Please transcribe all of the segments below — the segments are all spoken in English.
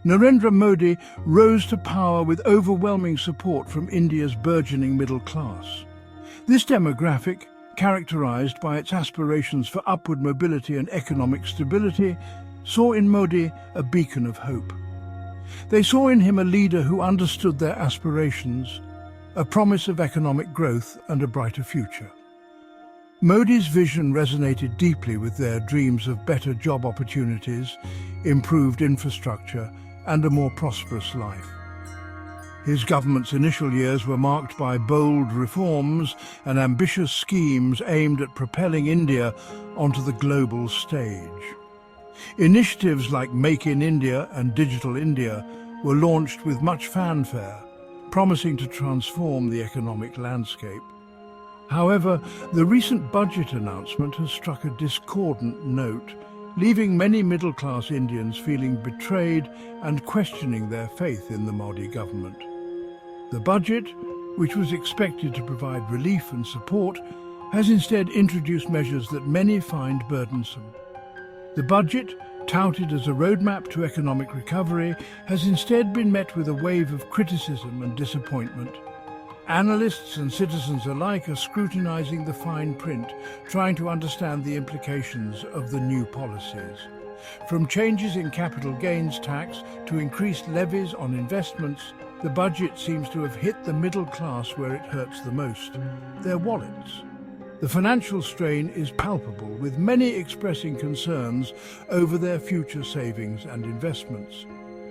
Narendra Modi rose to power with overwhelming support from India's burgeoning middle class. This demographic, characterized by its aspirations for upward mobility and economic stability, saw in Modi a beacon of hope. They saw in him a leader who understood their aspirations, a promise of economic growth and a brighter future. Modi's vision resonated deeply with their dreams of better job opportunities, improved infrastructure, and a more prosperous life. His government's initial years were marked by bold reforms and ambitious schemes aimed at propelling India onto the global stage. Initiatives like Make in India and Digital India were launched with much fanfare, promising to transform the economic landscape. However, the recent budget announcement has struck a discordant note, leaving many middle-class Indians feeling betrayed and questioning their faith in the Modi government. The budget, which was expected to provide relief and support, has instead introduced measures that many find burdensome. The budget, touted as a roadmap to economic recovery, has instead been met with a wave of criticism and disappointment. Analysts and citizens alike are scrutinizing the fine print, trying to understand the implications of the new policies. From changes in capital gains tax to increased levies on investments, the budget seems to have hit the middle class where it hurts the most, their wallets. The financial strain is palpable, with many expressing concerns over their future savings and investments.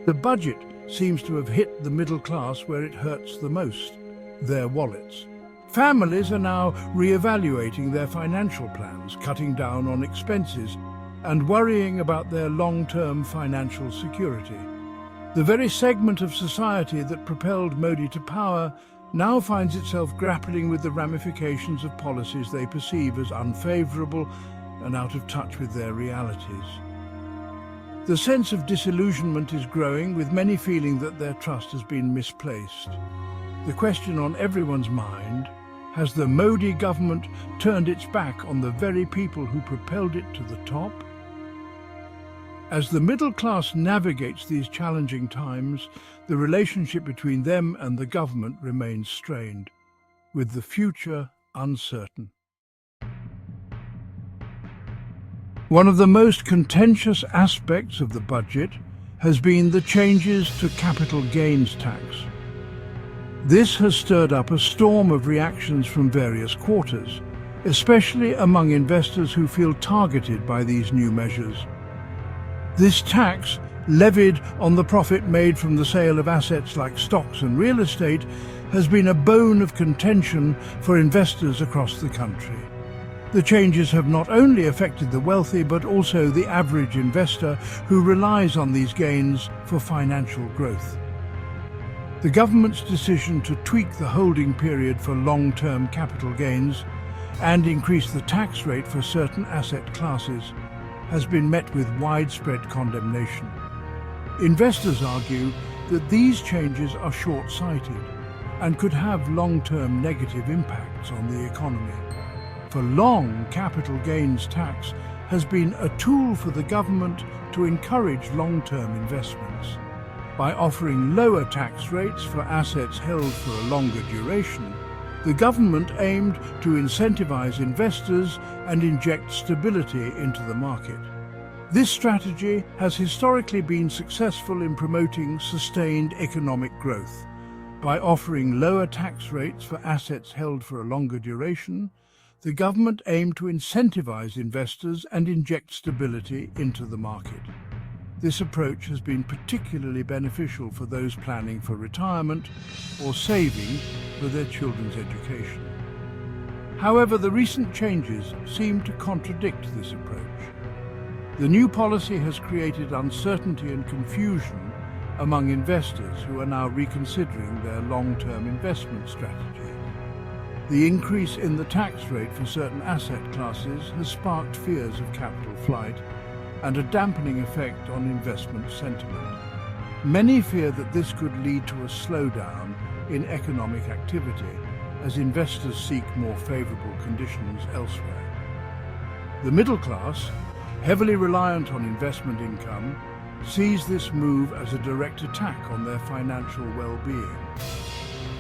The budget seems to have hit the middle class where it hurts the most, their wallets. Families are now re-evaluating their financial plans, cutting down on expenses, and worrying about their long-term financial security. The very segment of society that propelled Modi to power now finds itself grappling with the ramifications of policies they perceive as unfavourable and out of touch with their realities. The sense of disillusionment is growing, with many feeling that their trust has been misplaced. The question on everyone's mind: has the Modi government turned its back on the very people who propelled it to the top? As the middle class navigates these challenging times, the relationship between them and the government remains strained, with the future uncertain. One of the most contentious aspects of the budget has been the changes to capital gains tax. This has stirred up a storm of reactions from various quarters, especially among investors who feel targeted by these new measures. This tax, levied on the profit made from the sale of assets like stocks and real estate, has been a bone of contention for investors across the country. The changes have not only affected the wealthy, but also the average investor who relies on these gains for financial growth. The government's decision to tweak the holding period for long-term capital gains and increase the tax rate for certain asset classes has been met with widespread condemnation. Investors argue that these changes are short-sighted and could have long-term negative impacts on the economy. For long, capital gains tax has been a tool for the government to encourage long-term investments. By offering lower tax rates for assets held for a longer duration, the government aimed to incentivize investors and inject stability into the market. This strategy has historically been successful in promoting sustained economic growth. By offering lower tax rates for assets held for a longer duration, the government aimed to incentivize investors and inject stability into the market. This approach has been particularly beneficial for those planning for retirement or saving for their children's education. However, the recent changes seem to contradict this approach. The new policy has created uncertainty and confusion among investors who are now reconsidering their long-term investment strategy. The increase in the tax rate for certain asset classes has sparked fears of capital flight and a dampening effect on investment sentiment. Many fear that this could lead to a slowdown in economic activity as investors seek more favorable conditions elsewhere. The middle class, heavily reliant on investment income, sees this move as a direct attack on their financial well-being.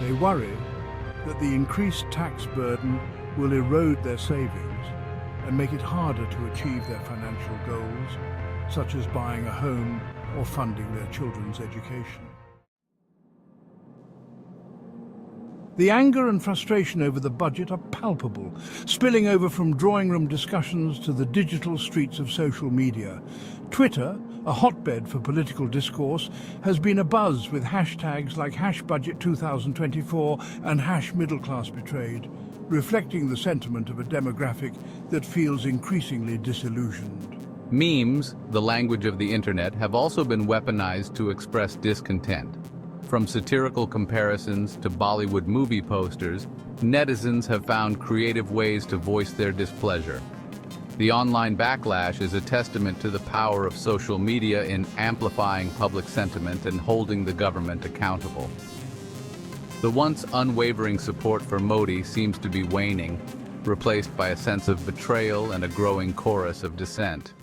They worry that the increased tax burden will erode their savings and make it harder to achieve their financial goals, such as buying a home or funding their children's education. The anger and frustration over the budget are palpable, spilling over from drawing room discussions to the digital streets of social media. Twitter, a hotbed for political discourse, has been abuzz with hashtags like #budget2024 and #middleclassbetrayed, reflecting the sentiment of a demographic that feels increasingly disillusioned. Memes, the language of the internet, have also been weaponized to express discontent. From satirical comparisons to Bollywood movie posters, netizens have found creative ways to voice their displeasure. The online backlash is a testament to the power of social media in amplifying public sentiment and holding the government accountable. The once unwavering support for Modi seems to be waning, replaced by a sense of betrayal and a growing chorus of dissent.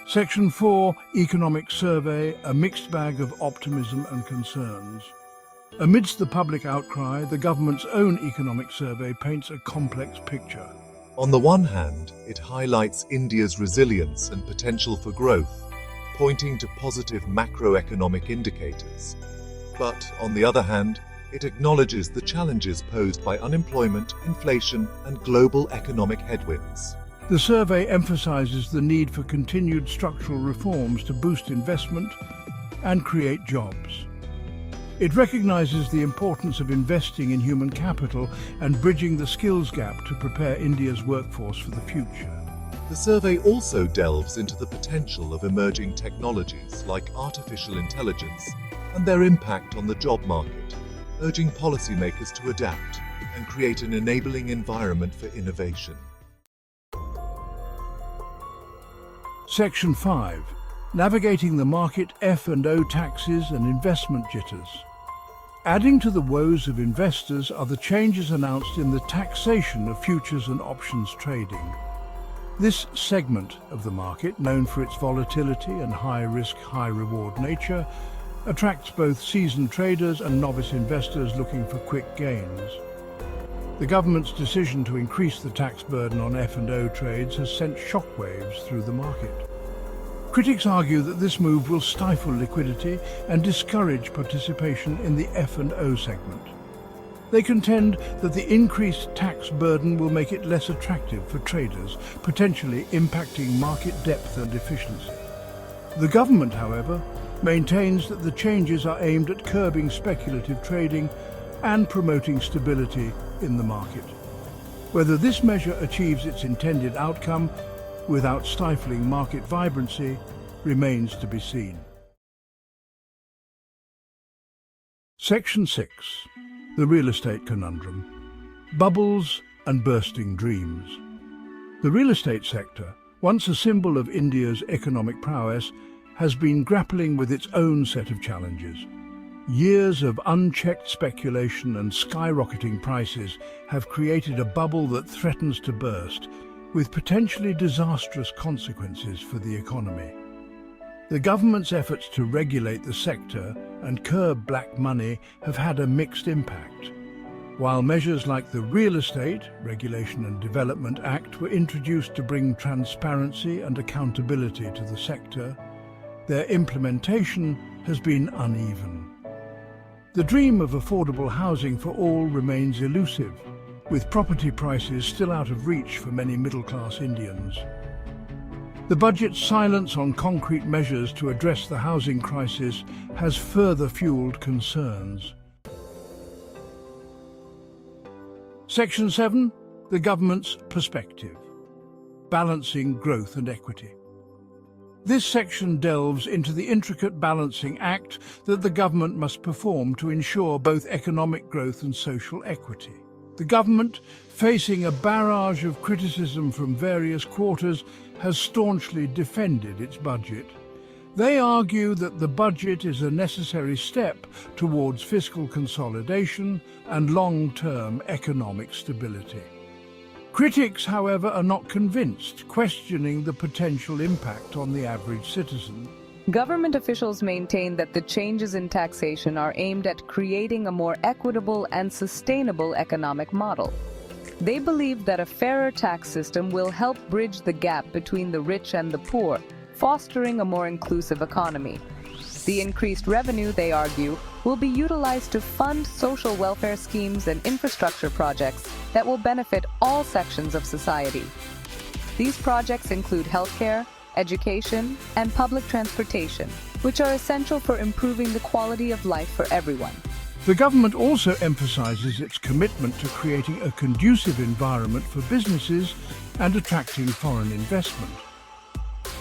Section 4, Economic Survey, a mixed bag of optimism and concerns. Amidst the public outcry, the government's own economic survey paints a complex picture. On the one hand, it highlights India's resilience and potential for growth, pointing to positive macroeconomic indicators. But, on the other hand, it acknowledges the challenges posed by unemployment, inflation, and global economic headwinds. The survey emphasizes the need for continued structural reforms to boost investment and create jobs. It recognizes the importance of investing in human capital and bridging the skills gap to prepare India's workforce for the future. The survey also delves into the potential of emerging technologies like artificial intelligence and their impact on the job market, urging policymakers to adapt and create an enabling environment for innovation. Section 5. Navigating the market, F&O taxes and investment jitters. Adding to the woes of investors are the changes announced in the taxation of futures and options trading. This segment of the market, known for its volatility and high-risk, high-reward nature, attracts both seasoned traders and novice investors looking for quick gains. The government's decision to increase the tax burden on F&O trades has sent shockwaves through the market. Critics argue that this move will stifle liquidity and discourage participation in the F&O segment. They contend that the increased tax burden will make it less attractive for traders, potentially impacting market depth and efficiency. The government, however, maintains that the changes are aimed at curbing speculative trading and promoting stability in the market. Whether this measure achieves its intended outcome without stifling market vibrancy remains to be seen. Section 6. The Real Estate Conundrum. Bubbles and Bursting Dreams. The real estate sector, once a symbol of India's economic prowess, has been grappling with its own set of challenges. Years of unchecked speculation and skyrocketing prices have created a bubble that threatens to burst, with potentially disastrous consequences for the economy. The government's efforts to regulate the sector and curb black money have had a mixed impact. While measures like the Real Estate Regulation and Development Act were introduced to bring transparency and accountability to the sector, their implementation has been uneven. The dream of affordable housing for all remains elusive, with property prices still out of reach for many middle-class Indians. The budget's silence on concrete measures to address the housing crisis has further fueled concerns. Section 7. The government's perspective. Balancing growth and equity. This section delves into the intricate balancing act that the government must perform to ensure both economic growth and social equity. The government, facing a barrage of criticism from various quarters, has staunchly defended its budget. They argue that the budget is a necessary step towards fiscal consolidation and long-term economic stability. Critics, however, are not convinced, questioning the potential impact on the average citizen. Government officials maintain that the changes in taxation are aimed at creating a more equitable and sustainable economic model. They believe that a fairer tax system will help bridge the gap between the rich and the poor, fostering a more inclusive economy. The increased revenue, they argue, will be utilized to fund social welfare schemes and infrastructure projects that will benefit all sections of society. These projects include healthcare, education, and public transportation, which are essential for improving the quality of life for everyone. The government also emphasizes its commitment to creating a conducive environment for businesses and attracting foreign investment.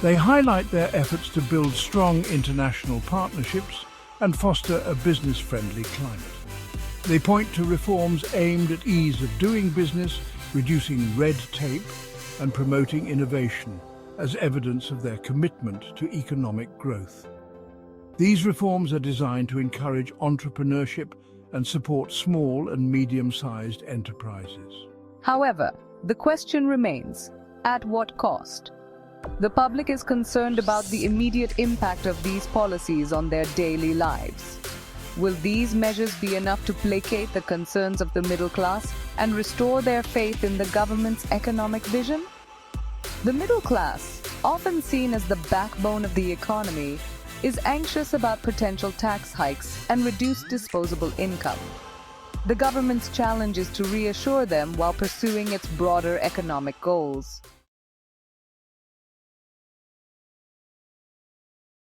They highlight their efforts to build strong international partnerships and foster a business-friendly climate. They point to reforms aimed at ease of doing business, reducing red tape, and promoting innovation as evidence of their commitment to economic growth. These reforms are designed to encourage entrepreneurship and support small and medium-sized enterprises. However, the question remains, at what cost? The public is concerned about the immediate impact of these policies on their daily lives. Will these measures be enough to placate the concerns of the middle class and restore their faith in the government's economic vision? The middle class, often seen as the backbone of the economy, is anxious about potential tax hikes and reduced disposable income. The government's challenge is to reassure them while pursuing its broader economic goals.